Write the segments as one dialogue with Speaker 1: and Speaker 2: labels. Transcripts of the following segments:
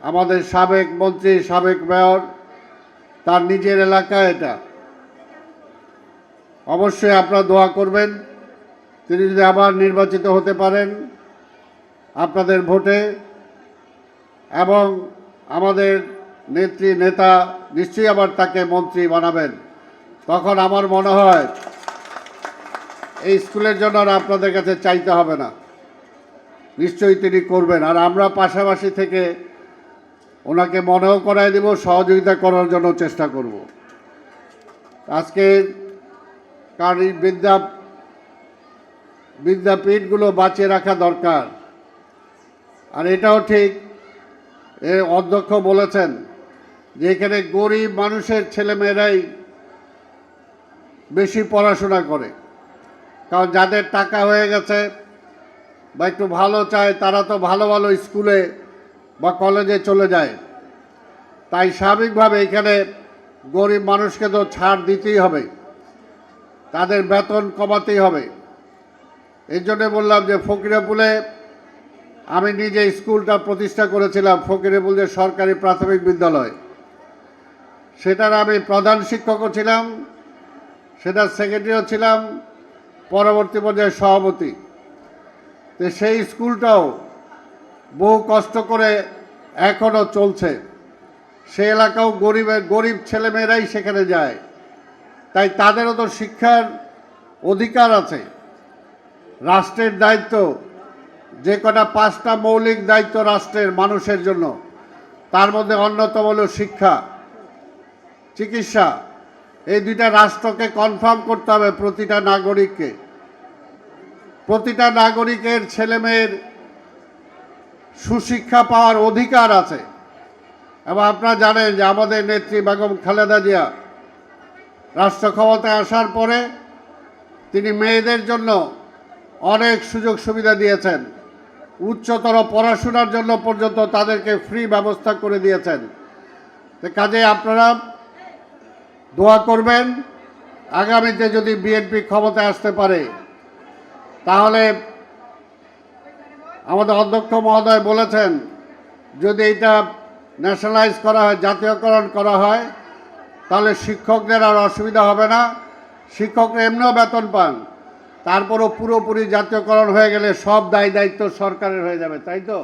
Speaker 1: আমাদের সাবেক মন্ত্রী, সাবেক মেয়র, তার নিজের এলাকা এটা। অবশ্যই আপনারা দোয়া করবেন তিনি যদি আবার নির্বাচিত হতে পারেন আপনাদের ভোটে, এবং আমাদের নেতা নিশ্চয়ই আবার তাকে মন্ত্রী বানাবেন। তখন আমার মনে হয় এই স্কুলের জন্য আর আপনাদের কাছে চাইতে হবে না, নিশ্চয়ই তিনি করবেন। আর আমরা পাশাপাশি থেকে ওনাকে মনেও করায় দেব, সহযোগিতা করার জন্য চেষ্টা করব। আজকে কারণ এই বিদ্যাপীঠগুলো বাঁচিয়ে রাখা দরকার। আর এটাও ঠিক, অধ্যক্ষ বলেছেন যে এখানে গরিব মানুষের ছেলেমেয়েরাই বেশি পড়াশোনা করে, কারণ যাদের টাকা হয়ে গেছে বা একটু ভালো চায় তারা তো ভালো ভালো স্কুলে বা কলেজে চলে যায়। তাই স্বাভাবিকভাবে এখানে গরিব মানুষকে তো ছাড় দিতেই হবে, তাদের বেতন কমাতেই হবে। এই জন্যে বললাম যে ফকিরাপুলে আমি নিজে স্কুলটা প্রতিষ্ঠা করেছিলাম, ফকিরাপুল যে সরকারি প্রাথমিক বিদ্যালয়, সেটার আমি প্রধান শিক্ষকও ছিলাম, সেটার সেক্রেটারিও ছিলাম, পরবর্তী পর্যায়ে সভাপতি। তো সেই স্কুলটাও বহু কষ্ট করে এখনও চলছে। সে এলাকাও গরিব ছেলেমেয়েরাই সেখানে যায়, তাই তাদেরও তো শিক্ষার অধিকার আছে। রাষ্ট্রের দায়িত্ব, যে কটা 5টা মৌলিক দায়িত্ব রাষ্ট্রের মানুষের জন্য, তার মধ্যে অন্যতম হল শিক্ষা, চিকিৎসা। এই দুইটা রাষ্ট্রকে কনফার্ম করতে হবে প্রতিটা নাগরিককে। প্রতিটা নাগরিকের ছেলেমেয়ের সুশিক্ষা পাওয়ার অধিকার আছে। এবং আপনারা জানেন যে আমাদের নেত্রী বেগম খালেদা জিয়া রাষ্ট্র ক্ষমতায় আসার পরে তিনি মেয়েদের জন্য অনেক সুযোগ সুবিধা দিয়েছেন, উচ্চতর পড়াশোনার জন্য পর্যন্ত তাদেরকে ফ্রি ব্যবস্থা করে দিয়েছেন। কাজে আপনারা দোয়া করবেন আগামীতে যদি বিএনপি ক্ষমতায় আসতে পারে, তাহলে আমাদের অধ্যক্ষ মহোদয় বলেছেন যদি এটা ন্যাশনালাইজ করা হয়, জাতীয়করণ করা হয়, তাহলে শিক্ষকদের আর অসুবিধা হবে না। শিক্ষকরা এমনিও বেতন পান, তারপরও পুরোপুরি জাতীয়করণ হয়ে গেলে সব দায়িত্ব সরকারের হয়ে যাবে, তাই তো?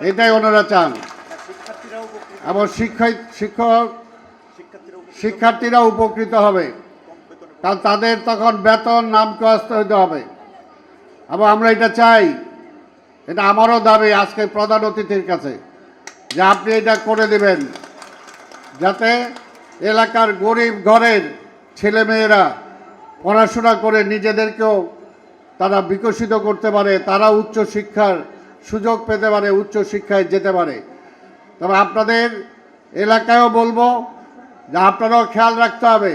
Speaker 1: এটাই ওনারা চান। এবং শিক্ষার্থীরা উপকৃত হবে, কারণ তাদের তখন বেতন নামকাস্ত হইতে হবে। এবং আমরা এটা চাই, এটা আমারও দাবি আজকে প্রধান অতিথির কাছে, যে আপনি এটা করে দেবেন যাতে এলাকার গরিব ঘরের ছেলেমেয়েরা পড়াশোনা করে নিজেদেরকেও তারা বিকশিত করতে পারে, তারা উচ্চ শিক্ষার সুযোগ পেতে পারে, উচ্চ শিক্ষায় যেতে পারে। তবে আপনাদের এলাকায়ও বলবো যে আপনারাও খেয়াল রাখতে হবে,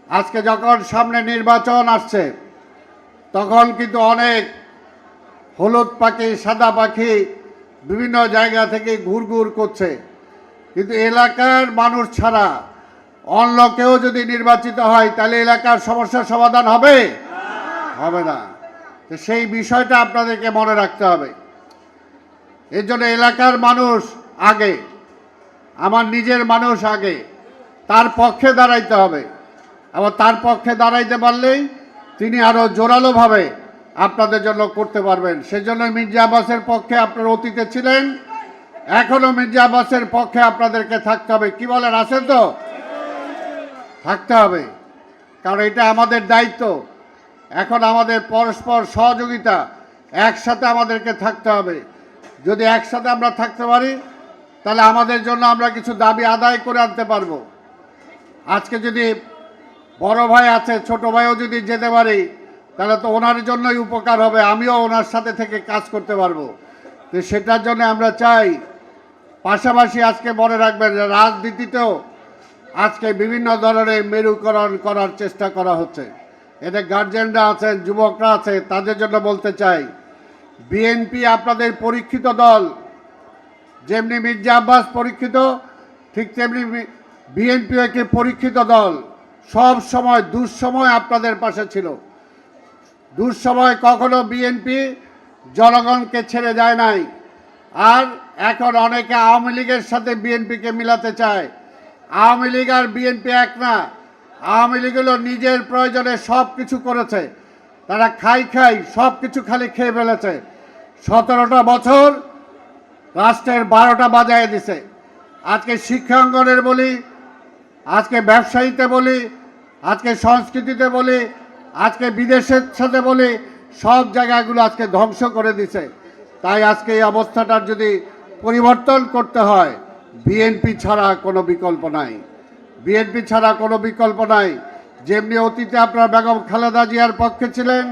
Speaker 1: আজকে যখন সামনে নির্বাচন আসছে তখন কিন্তু অনেক হলুদ পাখি, সাদা পাখি বিভিন্ন জায়গা থেকে ঘুরঘুর করছে, কিন্তু এলাকার মানুষ ছাড়া অন্য কেউ যদি নির্বাচিত হয় তাহলে এলাকার সমস্যার সমাধান হবে? হবে না। তো সেই বিষয়টা আপনাদেরকে মনে রাখতে হবে। এর জন্য এলাকার মানুষ আগে, আমার নিজের মানুষ আগে, তার পক্ষে দাঁড়াইতে হবে। এবং তার পক্ষে দাঁড়াইতে পারলেই তিনি আরও জোরালোভাবে আপনাদের জন্য করতে পারবেন। সেজন্য মির্জা আব্বাসের পক্ষে আপনারা অতীতে ছিলেন, এখনও মির্জা আব্বাসের পক্ষে আপনাদেরকে থাকতে হবে। কি বলেন, আছেন তো? থাকতে হবে, কারণ এটা আমাদের দায়িত্ব। এখন আমাদের পরস্পর সহযোগিতা, একসাথে আমাদেরকে থাকতে হবে। যদি একসাথে আমরা থাকতে পারি তাহলে আমাদের জন্য আমরা কিছু দাবি আদায় করে আনতে পারবো। আজকে যদি বড় ভাই আছে, ছোট ভাইও যদি যেতে পারি তাহলে তো ওনার জন্যই উপকার হবে, আমিও ওনার সাথে থেকে কাজ করতে পারবো। তো সেটার জন্য আমরা চাই। পাশাপাশি আজকে মনে রাখবেন যে রাজনীতিতেও আজকে বিভিন্ন ধরনের মেরুকরণ করার চেষ্টা করা হচ্ছে। এতে গার্জেনরা আছেন, যুবকরা আছে, তাদের জন্য বলতে চাই, বিএনপি আপনাদের পরীক্ষিত দল। যেমনি মির্জা আব্বাস পরীক্ষিত, ঠিক তেমনি বিএনপিও একটি পরীক্ষিত দল। সব সময় দুঃসময় আপনাদের পাশে ছিল। দুঃসময় কখনো বিএনপি জনগণকে ছেড়ে যায় নাই। আর এখন অনেকে আওয়ামী লীগের সাথে বিএনপিকে মিলাতে চায়। আওয়ামী লীগ আর বিএনপি এক না। আওয়ামী লীগ হলো নিজের প্রয়োজনে সব কিছু করেছে, তারা খাই সব কিছু খালি খেয়ে ফেলেছে। 17টা বছর রাষ্ট্রের 12টা বাজায় দিছে। আজকে শিক্ষাঙ্গনের বলি, আজকে ব্যবসায়ীতে বলি, আজকে সংস্কৃতিতে বলি, আজকে বিদেশের সাথে বলি, সব জায়গাগুলো আজকে ধ্বংস করে দিছে। তাই আজকে এই অবস্থাটার যদি পরিবর্তন করতে হয়, বিএনপি ছাড়া কোনো বিকল্প নাই। বিএনপি ছাড়া কোনো বিকল্প নাই। যেমনি অতীতে আপনারা বেগম খালেদা জিয়ার পক্ষে ছিলেন,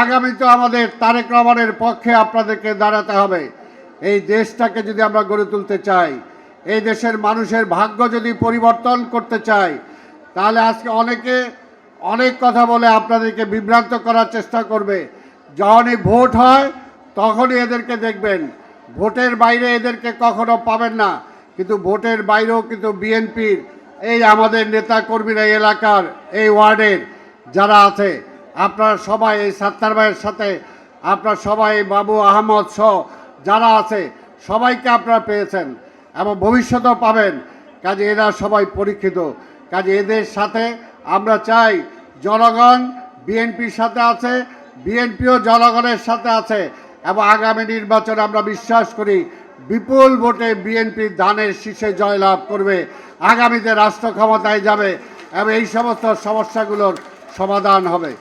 Speaker 1: আগামীতে আমাদের তারেক রহমানের পক্ষে আপনাদেরকে দাঁড়াতে হবে। এই দেশটাকে যদি আমরা গড়ে তুলতে চাই, এই দেশের মানুষের ভাগ্য যদি পরিবর্তন করতে চাই, তাহলে আজকে অনেকে অনেক কথা বলে আপনাদেরকে বিভ্রান্ত করার চেষ্টা করবে। যখনই ভোট হয় তখনই এদেরকে দেখবেন, ভোটের বাইরে এদেরকে কখনো পাবেন না। কিন্তু ভোটের বাইরেও কিন্তু বিএনপির এই আমাদের নেতা কর্মীরা এলাকার এই ওয়ার্ডের যারা আছে, আপনারা সবাই এই সাত্তার ভাইয়ের সাথে আপনারা সবাই বাবু আহমদ সহ যারা আছে সবাইকে আপনারা পেয়েছেন এবং ভবিষ্যতেও পাবেন। কাজে এরা সবাই পরীক্ষিত। কাজে এদের সাথে আমরা চাই, জনগণ বিএনপির সাথে আছে, বিএনপিও জনগণের সাথে আছে এবং আগামী নির্বাচনে আমরা বিশ্বাস করি বিপুল ভোটে বিএনপি ধানের শীষে জয়লাভ করবে, আগামীতে রাষ্ট্র ক্ষমতায় যাবে এবং এই সমস্ত সমস্যাগুলোর সমাধান হবে।